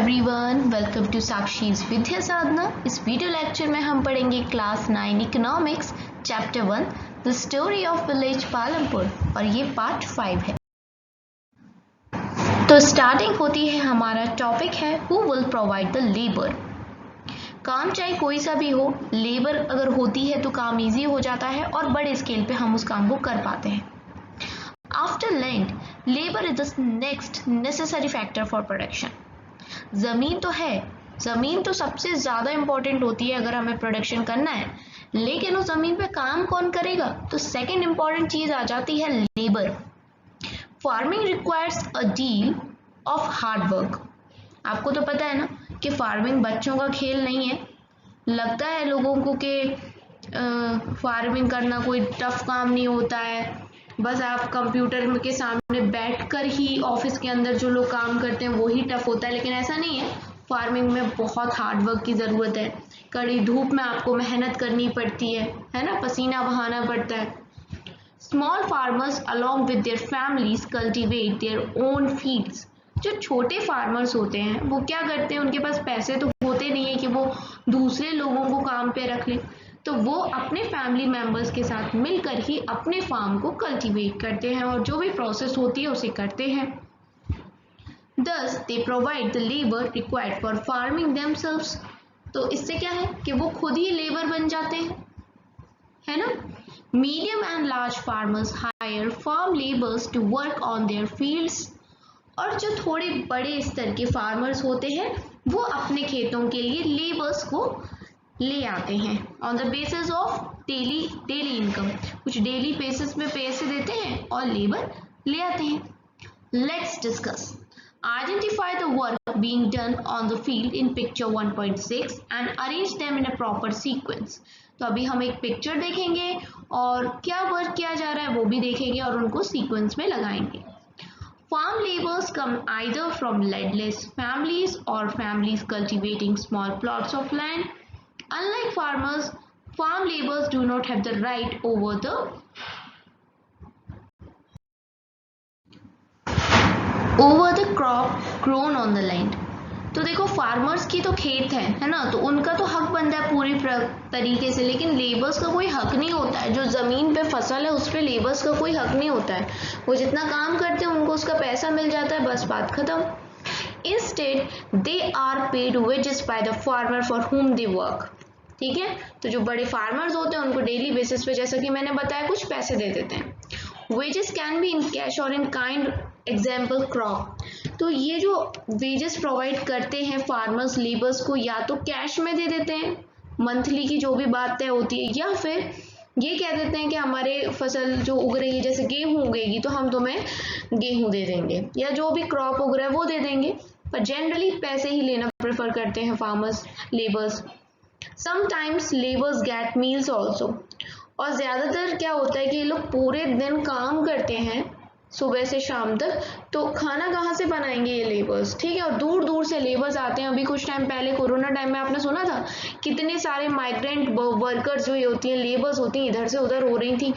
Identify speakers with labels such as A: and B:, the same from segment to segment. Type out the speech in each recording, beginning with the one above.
A: Everyone, welcome to साक्षीज Vidya साधना। इस video lecture में हम पढ़ेंगे class 9 economics chapter 1 the story of village Palampur और ये पार्ट 5 है। तो स्टार्टिंग होती है, हमारा टॉपिक है who will provide the labour. काम चाहे कोई सा भी हो, लेबर अगर होती है तो काम इजी हो जाता है और बड़े स्केल पे हम उस काम को कर पाते हैं। After land, labour is the next necessary factor for production. ज़मीन तो है, ज़मीन तो सबसे ज़्यादा इम्पोर्टेंट होती है अगर हमें प्रोडक्शन करना है, लेकिन उस ज़मीन पे काम कौन करेगा? तो सेकंड इम्पॉर्टेंट चीज़ आ जाती है labour. Farming requires a deal of hard work. आपको तो पता है ना कि फार्मिंग बच्चों का खेल नहीं है। लगता है लोगों को कि फार्मिंग करना कोई टफ काम नहीं होता है, बस आप कंप्यूटर के सामने बैठकर ही ऑफिस के अंदर जो लोग काम करते हैं वही टफ होता है, लेकिन ऐसा नहीं है। फार्मिंग में बहुत हार्ड वर्क की ज़रूरत है। कड़ी धूप में आपको मेहनत करनी पड़ती है ना, पसीना बहाना पड़ता है। Small farmers along with their families cultivate their own fields. जो छोटे फार्मर्स होते हैं वो क्या करते हैं, उनके पास पैसे तो होते नहीं है कि वो दूसरे लोगों को काम पे रख लें, तो वो अपने फैमिली मेंबर्स के साथ मिलकर ही अपने फार्म को कल्टीवेट करते हैं और जो भी प्रोसेस होती है उसे करते हैं। Thus they provide the labor required for farming themselves। तो इससे क्या है कि वो खुद ही लेबर बन जाते हैं, है ना। Medium and large farmers hire farm labours to work on their fields. और जो थोड़े बड़े स्तर के फार्मर्स होते हैं वो अपने खेतों के लिए लेबर्स को ले आते हैं on the basis of daily income. कुछ डेली बेसिस पे पैसे देते हैं और लेबर ले आते हैं। Let's discuss. Identify the work being done on the field in picture 1.6 and arrange them in a proper sequence। तो अभी हम एक पिक्चर देखेंगे और क्या वर्क किया जा रहा है वो भी देखेंगे और उनको सीक्वेंस में लगाएंगे। Farm laborers come either from landless families or families cultivating small plots of land. Unlike farmers, farm laborers do not have the right over the crop grown on the land। तो देखो, farmers की तो खेत है ना, तो उनका तो हक बनता है पूरी तरीके से, लेकिन लेबर्स का कोई हक नहीं होता है। जो ज़मीन पे फसल है उस पर लेबर्स का कोई हक नहीं होता है। वो जितना काम करते हैं उनको उसका पैसा मिल जाता है, बस बात खत्म। Instead they are paid wages by the farmer for whom they work। ठीक है, तो जो बड़े फार्मर्स होते हैं उनको डेली बेसिस पे, जैसा कि मैंने बताया, कुछ पैसे दे देते हैं। Wages can be in cash और इन काइंड, एग्जाम्पल क्रॉप। तो ये जो वेजेस प्रोवाइड करते हैं फार्मर्स लेबर्स को, या तो कैश में दे देते हैं, मंथली की जो भी बात तय होती है, या फिर ये कह देते हैं कि हमारे फसल जो उग रही है, जैसे गेहूँ उगेगी तो हम तुम्हें गेहूँ दे देंगे, या जो भी क्रॉप उग रहा है वो दे देंगे। पर जनरली पैसे ही लेना प्रेफर करते हैं farmers labours. Sometimes labours get meals also. और ज़्यादातर क्या होता है कि ये लोग पूरे दिन काम करते हैं सुबह से शाम तक, तो खाना कहाँ से बनाएंगे ये लेबर्स, ठीक है। और दूर दूर से लेबर्स आते हैं। अभी कुछ टाइम पहले कोरोना टाइम में आपने सुना था कितने सारे माइग्रेंट वर्कर्स जो होती हैं, लेबर्स होती हैं, इधर से उधर हो रही थी।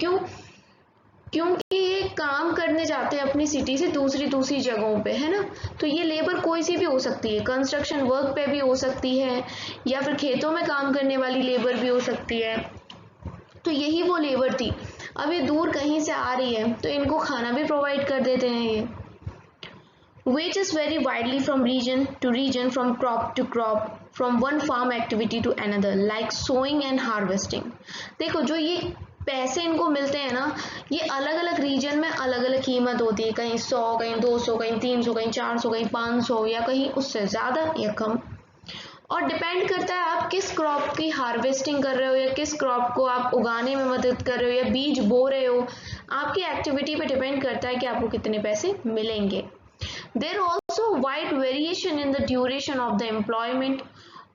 A: क्योंकि ये काम करने जाते हैं अपनी सिटी से दूसरी जगहों पे, है ना। तो ये लेबर कोई सी भी हो सकती है, कंस्ट्रक्शन वर्क पे भी हो सकती है, या फिर खेतों में काम करने वाली लेबर भी हो सकती है। तो यही वो लेबर थी। अब ये दूर कहीं से आ रही है तो इनको खाना भी प्रोवाइड कर देते हैं ये। Wages vary widely from region to region, from crop to crop, from one farm activity to another, like sowing and harvesting। देखो, जो ये पैसे इनको मिलते हैं ना, ये अलग अलग रीजन में अलग अलग कीमत होती है। कहीं 100, कहीं 200, कहीं 300, कहीं 400, कहीं 500, या कहीं उससे ज़्यादा या कम। और डिपेंड करता है आप किस क्रॉप की हार्वेस्टिंग कर रहे हो, या किस क्रॉप को आप उगाने में मदद कर रहे हो, या बीज बो रहे हो। आपकी एक्टिविटी पे डिपेंड करता है कि आपको कितने पैसे मिलेंगे। There also wide variation in the duration of the employment।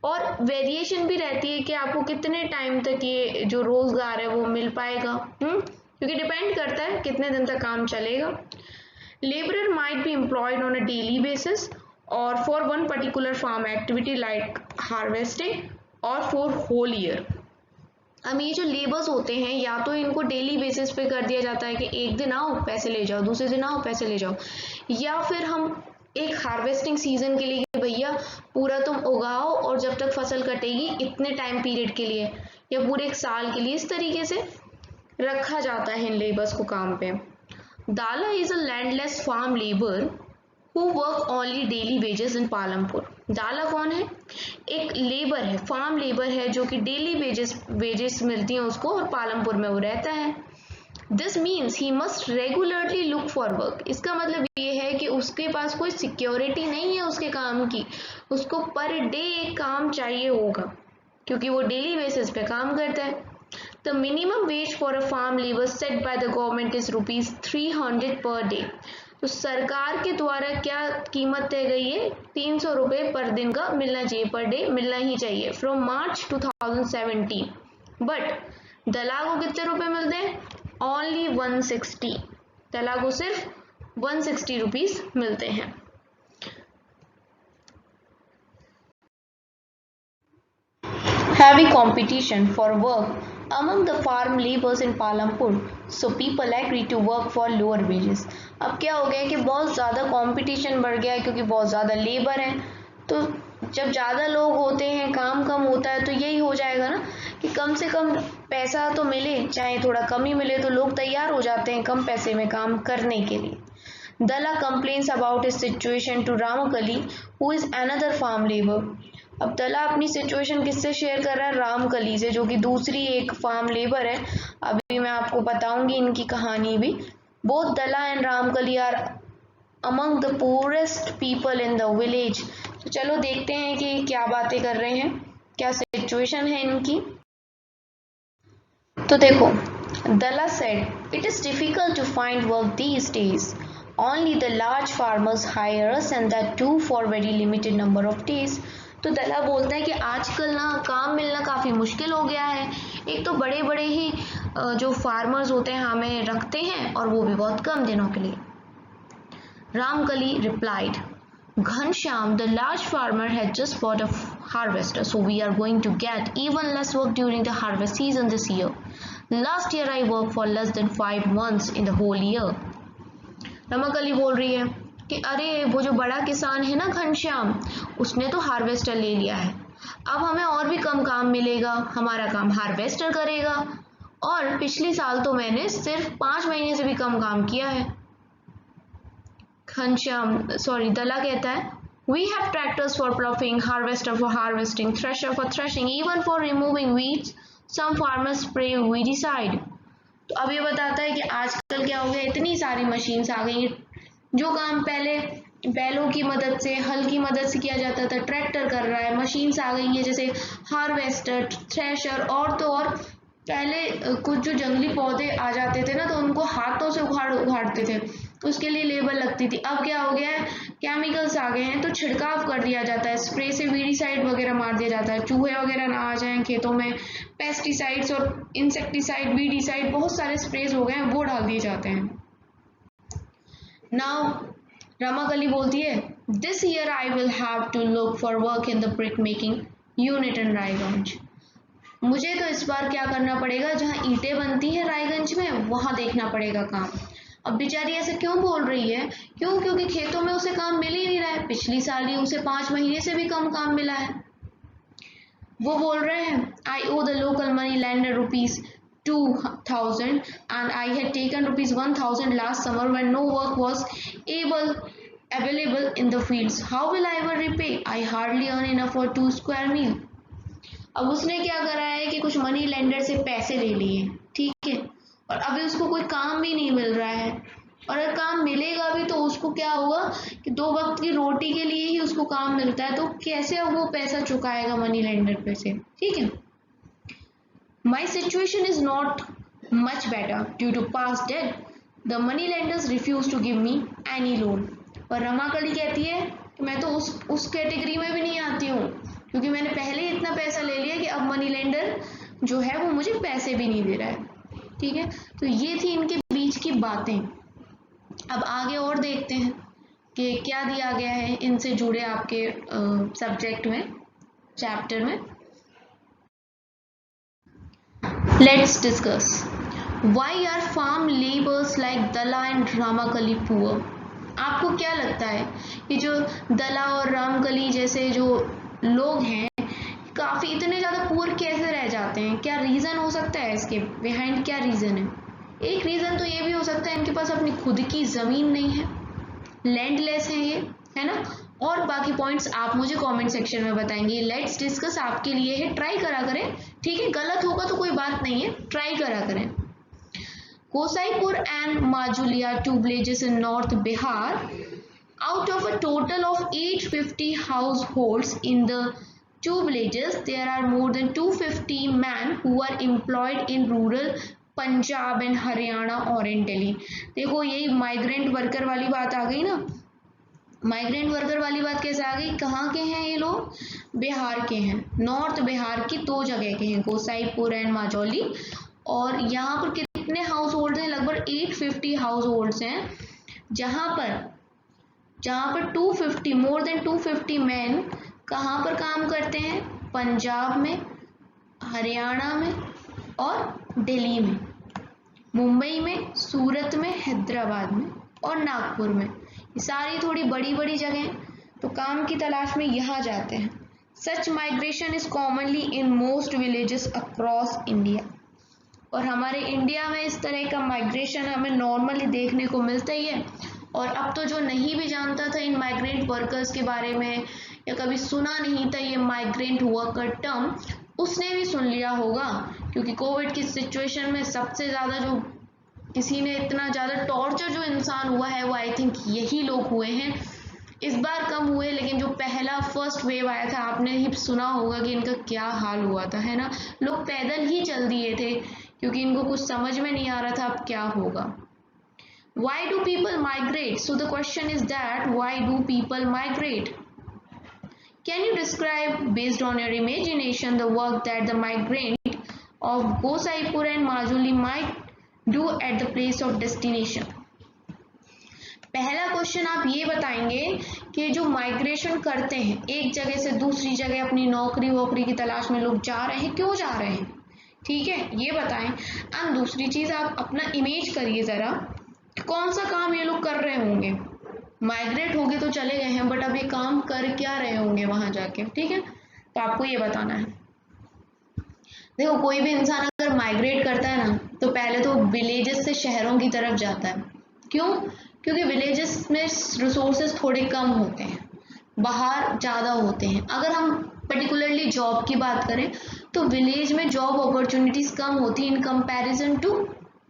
A: और वेरिएशन भी रहती है कि आपको कितने टाइम तक ये जो रोजगार है वो मिल पाएगा, क्योंकि डिपेंड करता है कितने दिन तक काम चलेगा। Laborer might be employed on a daily basis or for one particular farm activity like harvesting or for whole year। अब ये जो लेबर्स होते हैं, या तो इनको डेली बेसिस पे कर दिया जाता है कि एक दिन आओ पैसे ले जाओ, दूसरे दिन आओ पैसे ले जाओ, या फिर हम एक हार्वेस्टिंग सीजन के लिए कि भैया पूरा तुम उगाओ और जब तक फसल कटेगी इतने टाइम पीरियड के लिए या पूरे एक साल के लिए, इस तरीके से रखा जाता है इन लेबर्स को काम पे। Dala is a landless farm labour who work only daily wages in Palampur. Dala कौन है? एक लेबर है, फार्म लेबर है जो कि डेली वेजेस मिलती हैं उसको, और पालमपुर में वो रहता है। This means he must regularly look for work. इसका मतलब ये है कि उसके पास कोई सिक्योरिटी नहीं है उसके काम की, उसको पर डे एक काम चाहिए होगा क्योंकि वो डेली बेसिस पे काम करता है। The minimum wage for a farm labour set by the government is ₹300 per day. तो सरकार के द्वारा क्या कीमत तय गई है? 300 रुपये पर दिन का मिलना चाहिए, पर डे मिलना ही चाहिए, फ्रॉम मार्च 2017। बट दलाल को कितने रुपए मिलते हैं? ओनली 160। दलाल को सिर्फ 160 रुपीज मिलते हैं। Heavy competition for work among the farm laborers in Palampur, so people agree to work for lower wages। अब क्या हो गया कि बहुत ज़्यादा कंपटीशन बढ़ गया है क्योंकि बहुत ज़्यादा लेबर है, तो जब ज़्यादा लोग होते हैं काम कम होता है, तो यही हो जाएगा ना कि कम से कम पैसा तो मिले, चाहे थोड़ा कम ही मिले, तो लोग तैयार हो जाते हैं कम पैसे में काम करने के लिए। Dalla complains about his situation to Ramakali, who is another farm labor। अब दला अपनी सिचुएशन किससे शेयर कर रहा है? रामकली से, जो कि दूसरी एक फार्म लेबर है। अभी मैं आपको बताऊंगी इनकी कहानी भी। Both Dala and Ramkali are among the poorest people in the village. तो चलो देखते हैं कि क्या बातें कर रहे हैं, क्या सिचुएशन है इनकी। तो देखो, Dala said it is difficult to find work these days. Only the large farmers hire us and that too for very limited number of days। तो दला बोलता है कि आजकल ना काम मिलना काफ़ी मुश्किल हो गया है। एक तो बड़े बड़े ही जो फार्मर्स होते हैं हमें रखते हैं, और वो भी बहुत कम दिनों के लिए। Ramkali replied, Ghanshyam, the large farmer had just bought a harvester, so we are going to get even less work during the harvest season this year. Last year I worked for less than 5 months in the whole year। रमाकली बोल रही है कि अरे वो जो बड़ा किसान है ना घनश्याम, उसने तो हार्वेस्टर ले लिया है, अब हमें और भी कम काम मिलेगा, हमारा काम हार्वेस्टर करेगा, और पिछले साल तो मैंने सिर्फ 5 महीने से भी कम काम किया है। दला कहता है, We have tractors for ploughing, harvester for harvesting, thresher for threshing, even for removing weeds. Some farmers spray weedicide। तो अब ये बताता है कि आजकल क्या हो गया, इतनी सारी मशीन्स आ गई हैं। जो काम पहले बैलों की मदद से, हल की मदद से किया जाता था, ट्रैक्टर कर रहा है। मशीन्स आ गई हैं जैसे हार्वेस्टर, थ्रेशर, और तो और पहले कुछ जो जंगली पौधे आ जाते थे ना, तो उनको हाथों से उखाड़ते थे, उसके लिए लेबर लगती थी। अब क्या हो गया है, केमिकल्स आ गए हैं, तो छिड़काव कर दिया जाता है, स्प्रे से वीडिसाइड वगैरह मार दिया जाता है, चूहे वगैरह ना आ जाएं खेतों में। पेस्टिसाइड्स और इंसेक्टिसाइड, वीडिसाइड, बहुत सारे स्प्रेज हो गए हैं, वो डाल दिए जाते हैं। नाउ रमाकली बोलती है, this year I will have to look for work in the brick making unit in Raiganj. मुझे तो इस बार क्या करना पड़ेगा, जहाँ ईंटें बनती हैं रायगंज में, वहाँ देखना पड़ेगा काम। अब बेचारी ऐसे क्यों बोल रही है? क्यों? क्योंकि खेतों में उसे काम मिल ही नहीं रहा है। पिछली साल ही उसे 5 महीने से भी कम काम मिला है। वो बोल रहे हैं, I owe the local money lender ₹2,000 and I had taken ₹1,000 last summer when no work was available in the fields। How will I ever repay? I hardly earn enough for 2 square meal। अब उसने क्या करा है कि कुछ money lender से पैसे ले लिए, ठीक है, और अभी उसको कोई काम भी नहीं मिल रहा है, और अगर काम मिलेगा भी तो उसको क्या होगा कि 2 वक्त की रोटी के लिए ही उसको काम मिलता है, तो कैसे वो पैसा चुकाएगा मनी लेंडर पे से, ठीक है। My situation is not much better due to past debt, the money lenders refuse to give me any loan. और रमाकली कहती है कि मैं तो उस कैटेगरी में भी नहीं आती हूँ, क्योंकि मैंने पहले ही इतना पैसा ले लिया कि अब मनी लेंडर जो है वो मुझे पैसे भी नहीं दे रहा है, ठीक है। तो ये थी इनके बीच की बातें। अब आगे और देखते हैं कि क्या दिया गया है इनसे जुड़े आपके सब्जेक्ट में, चैप्टर में। Let's discuss, why are farm labours like Dala and Ramakali poor. आपको क्या लगता है कि जो दला और रामकली जैसे जो लोग हैं काफ़ी इतने ज़्यादा पुअर कैसे रह जाते हैं? क्या रीज़न हो सकता है इसके बिहाइंड? क्या रीज़न है? एक रीज़न तो ये भी हो सकता है इनके पास अपनी खुद की ज़मीन नहीं है, लैंडलेस है ये, है ना। और बाकी पॉइंट्स आप मुझे कमेंट सेक्शन में बताएंगे। लेट्स डिस्कस आपके लिए है, ट्राई करा करें, ठीक है। गलत होगा तो कोई बात नहीं है, ट्राई करा करें। Gosaipur and Majuli are two villages in North Bihar. Out of a total of 850 households in the two villages, there are more than 250 men who are employed in rural Punjab and Haryana और इन दिल्ली। देखो यही migrant worker वाली बात आ गई ना। Migrant worker वाली बात कैसे आ गई? कहाँ के हैं ये लोग? बिहार के हैं। नॉर्थ बिहार की दो जगह के हैं, गोसाईपुर एंड माजौली। और यहाँ पर कितने हाउस होल्ड हैं? लगभग 850 हाउस होल्ड्स हैं, जहाँ पर 250 मोर देन 250 मैन कहाँ पर काम करते हैं? पंजाब में, हरियाणा में और दिल्ली में, मुंबई में, सूरत में, हैदराबाद में और नागपुर में। ये सारी थोड़ी बड़ी बड़ी जगह, तो काम की तलाश में यहाँ जाते हैं। Such migration is commonly in most villages across India. और हमारे इंडिया में इस तरह का माइग्रेशन हमें नॉर्मली देखने को मिलता ही है। और अब तो जो नहीं भी जानता था इन माइग्रेंट वर्कर्स के बारे में या कभी सुना नहीं था ये माइग्रेंट वर्कर टर्म, उसने भी सुन लिया होगा। क्योंकि कोविड की सिचुएशन में सबसे ज़्यादा जो किसी ने इतना ज़्यादा टॉर्चर जो इंसान हुआ है वो आई थिंक यही लोग हुए हैं। इस बार कम हुए, लेकिन जो पहला फर्स्ट वेव आया था आपने ही सुना होगा कि इनका क्या हाल हुआ था, है ना। लोग पैदल ही चल दिए थे क्योंकि इनको कुछ समझ में नहीं आ रहा था अब क्या होगा। Why do people migrate? So the question is that why do people migrate? Can you describe based on your imagination the work that the migrant of Gosaipur and Majuli might do at the place of destination? पहला question आप ये बताएंगे कि जो migration करते हैं एक जगह से दूसरी जगह अपनी नौकरी वोकरी की तलाश में लोग जा रहे हैं, क्यों जा रहे हैं, ठीक है, ये बताएं। एंड दूसरी चीज आप अपना इमेज करिए जरा, कौन सा काम ये लोग कर रहे होंगे। माइग्रेट हो गए तो चले गए हैं, बट अब ये काम कर क्या रहे होंगे वहां जाके, ठीक है। तो आपको ये बताना है। देखो कोई भी इंसान अगर माइग्रेट करता है ना तो पहले तो विलेजेस से शहरों की तरफ जाता है। क्यों? क्योंकि विलेजेस में रिसोर्सेज थोड़े कम होते हैं, बाहर ज़्यादा होते हैं। अगर हम पर्टिकुलरली जॉब की बात करें तो विलेज में जॉब अपॉर्चुनिटीज़ कम होती हैं इन कंपैरिजन टू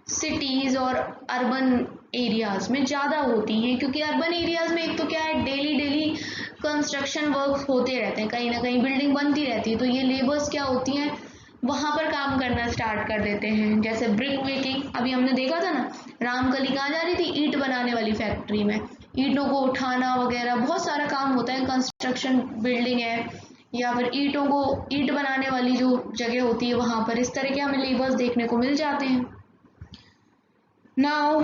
A: सिटीज़, और अर्बन एरियाज़ में ज़्यादा होती हैं। क्योंकि अर्बन एरियाज़ में एक तो क्या है, डेली डेली कंस्ट्रक्शन वर्क होते रहते हैं, कहीं ना कहीं बिल्डिंग बनती रहती है, तो ये लेबर्स क्या होती हैं वहाँ पर काम करना स्टार्ट कर देते हैं। जैसे ब्रिक मेकिंग, अभी हमने देखा था ना, रामकली कहाँ जा रही थी? ईंट बनाने वाली फैक्ट्री में, ईंटों को उठाना वगैरह बहुत सारा काम होता है। कंस्ट्रक्शन बिल्डिंग है या फिर ईंटों को ईंट बनाने वाली जो जगह होती है वहाँ पर इस तरह के हमें लेबर्स देखने को मिल जाते हैं। नाउ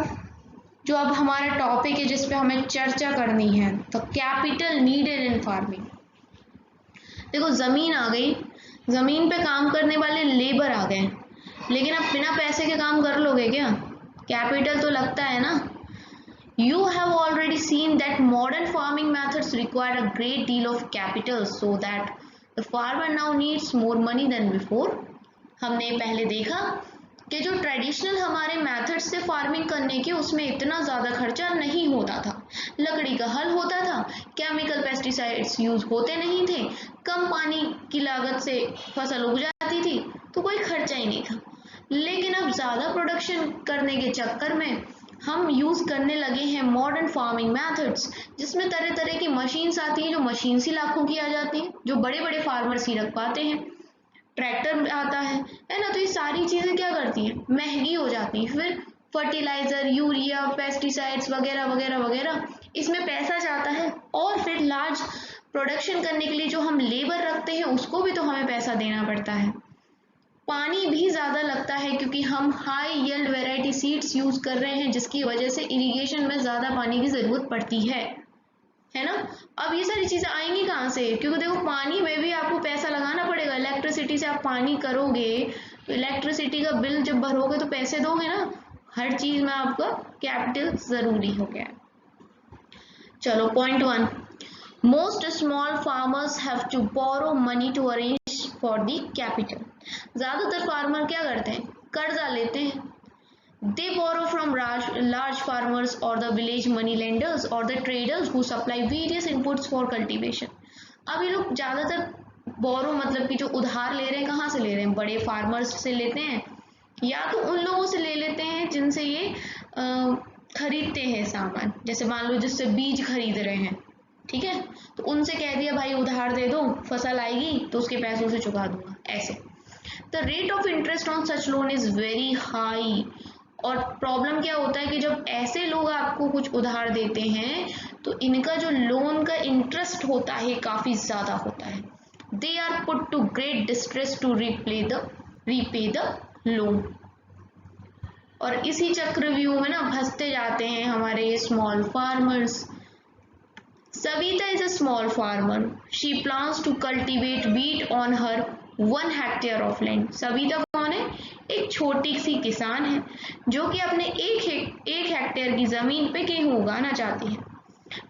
A: जो अब हमारा टॉपिक है जिस पे हमें चर्चा करनी है, तो कैपिटल नीडेड इन फार्मिंग। देखो ज़मीन आ गई, ज़मीन पे काम करने वाले लेबर आ गए, लेकिन अब बिना पैसे के काम कर लोगे क्या? कैपिटल तो लगता है ना। You have already seen that modern farming methods require a great deal of capital so that the farmer now needs more money than before. हमने पहले देखा कि जो ट्रेडिशनल हमारे मेथड से फार्मिंग करने के उसमें इतना ज़्यादा खर्चा नहीं होता था। लकड़ी का हल होता था, केमिकल पेस्टिसाइड्स यूज़ होते नहीं थे, कम पानी की लागत से फसल उग जाती थी, तो कोई खर्चा ही नहीं था। लेकिन अब ज़्यादा प्रोडक्शन करने के चक्कर में हम यूज़ करने लगे हैं मॉडर्न फार्मिंग मेथड्स, जिसमें तरह तरह की मशीन्स आती हैं, जो मशीन से लाखों की आ जाती हैं, जो बड़े बड़े फार्मर्स ही रख पाते हैं। ट्रैक्टर आता है ना, तो ये सारी चीज़ें क्या करती हैं, महंगी हो जाती हैं। फिर फर्टिलाइज़र, यूरिया, पेस्टिसाइड्स वगैरह वगैरह वगैरह, इसमें पैसा जाता है। और फिर लार्ज प्रोडक्शन करने के लिए जो हम लेबर रखते हैं उसको भी तो हमें पैसा देना पड़ता है। पानी भी ज़्यादा लगता है क्योंकि हम high yield variety seeds use कर रहे हैं, जिसकी वजह से इरिगेशन में ज़्यादा पानी की ज़रूरत पड़ती है ना। अब ये सारी चीज़ें आएंगी कहाँ से? क्योंकि देखो पानी में भी आपको पैसा लगाना पड़ेगा। इलेक्ट्रिसिटी से आप पानी करोगे तो इलेक्ट्रिसिटी का बिल जब भरोगे तो पैसे दोगे ना। हर चीज़ में आपका कैपिटल ज़रूरी हो गया है। चलो point 1, most small farmers have to borrow money to arrange for the capital. ज्यादातर फार्मर क्या करते हैं, कर्जा लेते हैं। They borrow from large farmers or the village money lenders or the traders who supply various inputs for cultivation। अब ये लोग ज़्यादातर बोरो मतलब कि जो उधार ले रहे हैं, कहाँ से ले रहे हैं, बड़े फार्मर्स से लेते हैं या तो उन लोगों से ले लेते हैं जिनसे ये खरीदते हैं सामान। जैसे मान लो जिससे बीज खरीद रहे हैं, ठीक है, तो उनसे कह दिया भाई उधार दे दो, फसल आएगी तो उसके पैसों से चुका दूंगा, ऐसे। The rate of interest on such loan is very high. और प्रॉब्लम क्या होता है कि जब ऐसे लोग आपको कुछ उधार देते हैं तो इनका जो लोन का इंटरेस्ट होता है काफी ज्यादा होता है। They are put to great distress to repay the loan. और इसी चक्रव्यूह में ना फंसते जाते हैं हमारे small farmers. Savita is a small farmer, she plans to cultivate wheat on her 1 hectare of land. Savita कौन है, एक छोटी सी किसान है जो कि अपने एक हेक्टेयर की जमीन पे गेहूं उगाना चाहती है।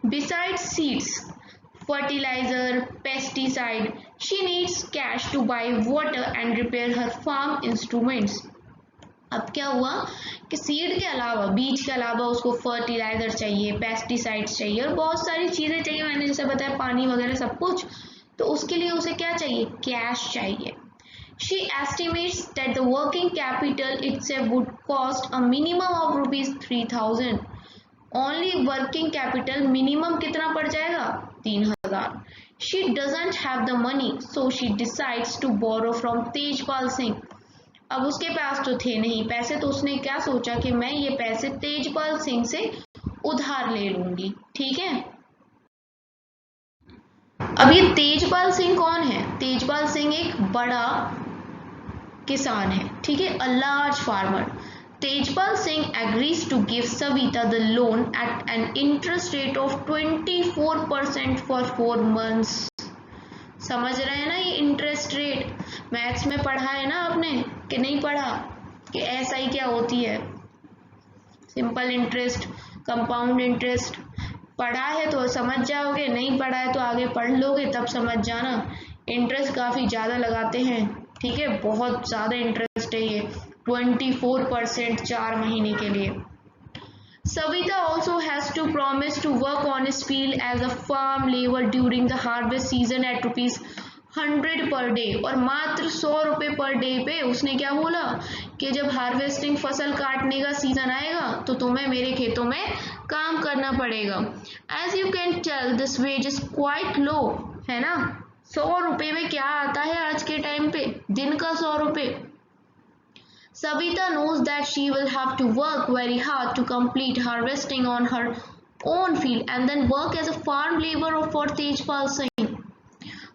A: Besides seeds, fertiliser, pesticide, she needs cash to buy water and repair her farm instruments. अब क्या हुआ कि सीड के अलावा, बीज के अलावा उसको फर्टिलाइजर चाहिए, पेस्टिसाइड्स चाहिए और बहुत सारी चीजें चाहिए, मैंने जैसे बताया पानी वगैरह सब कुछ। तो उसके लिए उसे क्या चाहिए, कैश चाहिए। She estimates that the working capital itself would cost a minimum of rupees 3000। Only working capital minimum कितना पड़ जाएगा, 3000। She doesn't have the money, so she decides to borrow from Tejpal Singh. अब उसके पास तो थे नहीं पैसे, तो उसने क्या सोचा कि मैं ये पैसे तेजपाल सिंह से उधार ले लूंगी, ठीक है। अब ये तेजपाल सिंह कौन है, तेजपाल सिंह एक बड़ा किसान है, ठीक है, a large farmer. Tejpal Singh agrees to give Savita the loan at an interest rate of 24% for 4 months। समझ रहे हैं ना ये इंटरेस्ट रेट, मैथ्स में पढ़ा है ना आपने कि नहीं पढ़ा, कि एसआई क्या होती है, सिंपल इंटरेस्ट, कंपाउंड इंटरेस्ट। पढ़ा है तो समझ जाओगे, नहीं पढ़ा है तो आगे पढ़ लोगे तब समझ जाना। इंटरेस्ट काफी ज्यादा लगाते हैं, ठीक है, बहुत ज्यादा इंटरेस्ट है ये, 24% 4 महीने के लिए। Savita also has to promise to work on his field as a farm labor during the harvest season at ₹100 per day। और मात्र 100 रुपए पर डे पे उसने क्या बोला कि जब हार्वेस्टिंग फसल काटने का सीजन आएगा तो तुम्हें मेरे खेतों में काम करना पड़ेगा। As you can tell this wage is quite low, है ना। 100 रुपए में क्या आता है आज के टाइम पे, दिन का 100 रुपए। Savita knows that she will have to work very hard to complete harvesting on her own field and then work as a farm laborer for Tejpal Singh।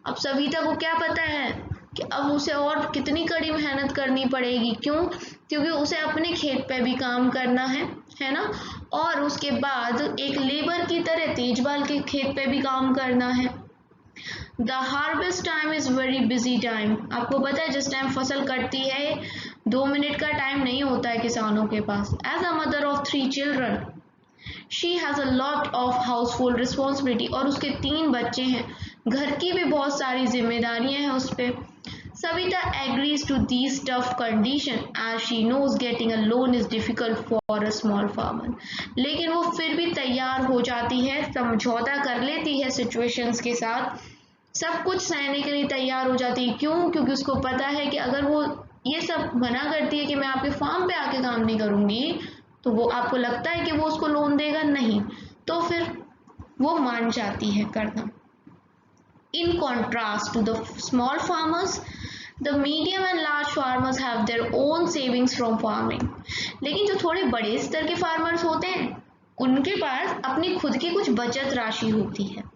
A: अब सविता को क्या पता है कि अब उसे और कितनी कड़ी मेहनत करनी पड़ेगी, क्यों, क्योंकि उसे अपने खेत पे भी काम करना है ना, और उसके बाद एक लेबर की तरह तेजपाल के खेत पे भी काम करना है। The harvest time is very busy time. आपको पता है जिस टाइम फसल कटती है 2 मिनट का टाइम नहीं होता है किसानों के पास। As a mother of 3 children she has a lot of household responsibility. और उसके 3 बच्चे हैं, घर की भी बहुत सारी जिम्मेदारियां हैं उस पर। Savita agrees to these tough condition as she knows getting a loan is difficult for a small farmer. लेकिन वो फिर भी तैयार हो जाती है, समझौता कर लेती है सिचुएशंस के साथ, सब कुछ सहने के लिए तैयार हो जाती है। क्यों, क्योंकि उसको पता है कि अगर वो ये सब मना करती है कि मैं आपके फार्म पे आके काम नहीं करूंगी, तो वो आपको लगता है कि वो उसको लोन देगा, नहीं, तो फिर वो मान जाती है करना। In contrast to the small farmers, the medium and large farmers have their own savings from farming. लेकिन जो थोड़े बड़े स्तर के फार्मर्स होते हैं उनके पास अपनी खुद की कुछ बचत राशि होती है।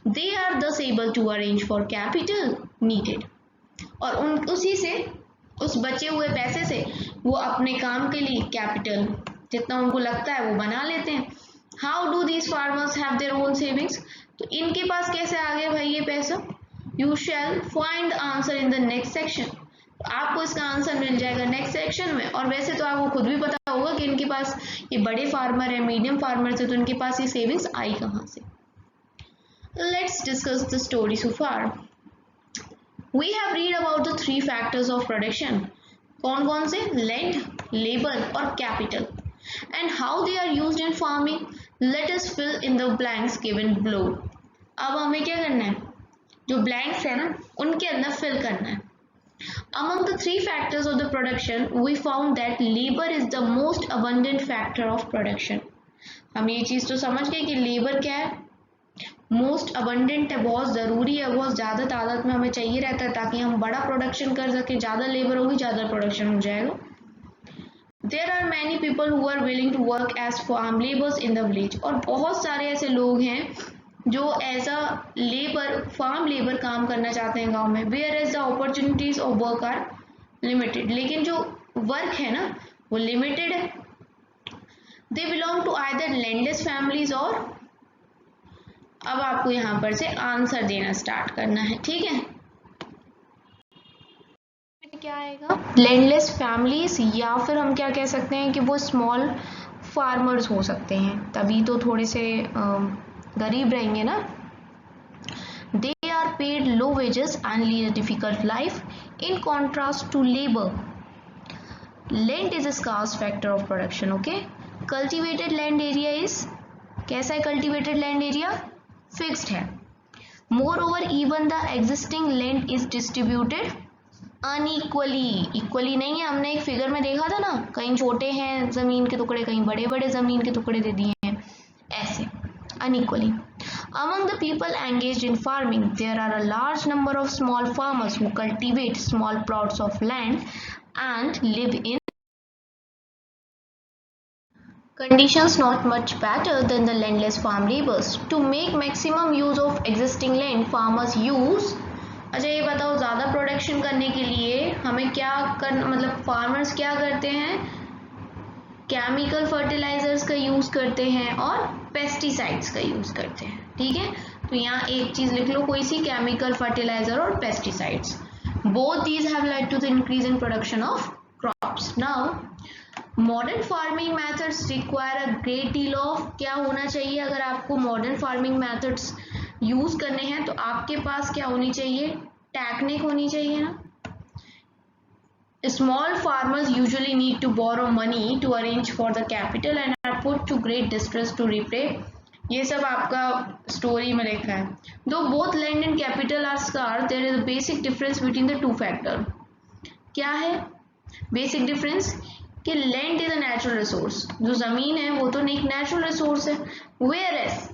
A: They are thus able to arrange for capital needed। और उसी से, उस बचे हुए पैसे से वो अपने काम के लिए कैपिटल जितना उनको लगता है वो बना लेते हैं। How do these farmers have their own savings? तो इनके पास कैसे आ गया भाई ये पैसा? You shall find the answer in the next section। आपको इसका आंसर मिल जाएगा नेक्स्ट सेक्शन में। और वैसे तो आपको खुद भी पता होगा कि इनके पास, ये बड़े फार्मर है, मीडियम फार्मर है, तो इनके पास ये सेविंग्स आई कहाँ से। let's discuss the story so far. We have read about the three factors of production. कौन से? Land, labor और capital, and how they are used in farming. Let us fill in the blanks given below. अब हमें क्या करना है, जो blanks है ना उनके अंदर fill करना है. Among the three factors of the production, we found that labor is the most abundant factor of production. हम ये चीज़ तो समझ गए कि लेबर क्या है, मोस्ट अबंडेंट है, बहुत ज़रूरी है, बहुत ज़्यादा तादाद में हमें चाहिए रहता है ताकि हम बड़ा प्रोडक्शन कर सकें. ज़्यादा लेबर होगी ज़्यादा प्रोडक्शन हो जाएगा. There are many people who are willing to work as farm labours in the village. और बहुत सारे ऐसे लोग हैं जो as a labour, farm labour काम करना चाहते हैं गाँव में. Whereas the opportunities of work are limited. लेकिन जो वर्क है ना वो लिमिटेड है. They belong to either landless families और, अब आपको यहाँ पर से आंसर देना स्टार्ट करना है, ठीक है. क्या आएगा, लैंडलेस फैमिलीज, या फिर हम क्या कह सकते हैं कि वो स्मॉल फार्मर्स हो सकते हैं, तभी तो थोड़े से गरीब रहेंगे ना. They are paid low wages and lead a difficult life in contrast to labour. Land is a scarce factor of production. Okay, cultivated land area is, कैसा है कल्टिवेटेड लैंड एरिया, फिक्स्ड है. Moreover even the existing land is distributed unequally. Equally नहीं है, हमने एक figure में देखा था ना, कहीं छोटे हैं जमीन के टुकड़े, कहीं बड़े बड़े जमीन के टुकड़े दे दिए हैं, ऐसे unequally. Among the people engaged in farming, there are a large number of small farmers who cultivate small plots of land and live in conditions not much better than the landless farm laborers. To make maximum use of existing land, farmers use, अच्छा ये बताओ, ज़्यादा production करने के लिए हमें क्या करना, मतलब फार्मर्स क्या करते हैं, केमिकल फर्टिलाइजर्स का यूज़ करते हैं और पेस्टिसाइड्स का यूज़ करते हैं. ठीक है, तो यहाँ एक चीज़ लिख लो, कोई सी, केमिकल फर्टिलाइजर और pesticides. Both these have led to the increase in production of crops. Now modern farming methods require a great deal of, क्या होना चाहिए अगर आपको मॉडर्न फार्मिंग मेथड्स यूज करने हैं तो आपके पास क्या होनी चाहिए, टेक्निक होनी चाहिए ना. Small farmers usually need to borrow money to arrange for the capital and are put to great distress to repay. ये सब आपका स्टोरी में लिखा है. Though both land and capital are scarce, there is a basic difference between the two factor. क्या है basic difference, कि land is a natural resource, जो जमीन है वो तो एक नेचुरल रिसोर्स है. Whereas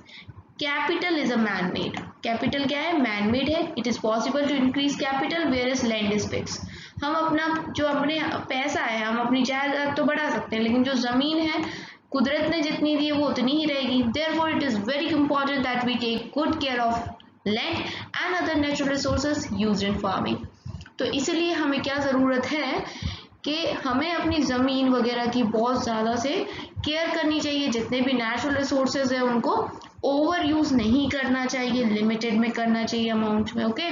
A: capital is a man made. Capital क्या है, मैन मेड है. It is possible to increase capital whereas land is fix. हम अपना जो अपने पैसा है, हम अपनी जायदाद तो बढ़ा सकते हैं, लेकिन जो जमीन है कुदरत ने जितनी दी है वो उतनी ही रहेगी. Therefore it is very important that we take good care of land and other natural resources used in farming. तो इसलिए हमें क्या ज़रूरत है कि हमें अपनी ज़मीन वगैरह की बहुत ज़्यादा से केयर करनी चाहिए. जितने भी नेचुरल रिसोर्सेज हैं उनको ओवर यूज़ नहीं करना चाहिए, लिमिटेड में करना चाहिए अमाउंट में. ओके,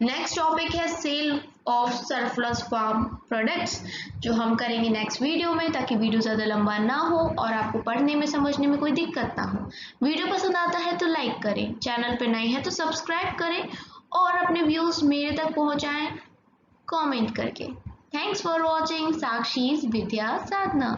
A: नेक्स्ट टॉपिक है sale of surplus farm products, जो हम करेंगे नेक्स्ट वीडियो में, ताकि वीडियो ज़्यादा लंबा ना हो और आपको पढ़ने में समझने में कोई दिक्कत ना हो. वीडियो पसंद आता है तो लाइक करें, चैनल पे नए हैं तो सब्सक्राइब करें और अपने व्यूज़ मेरे तक पहुंचाएं कमेंट करके. Thanks for watching Sakshi's Vidya Sadhana.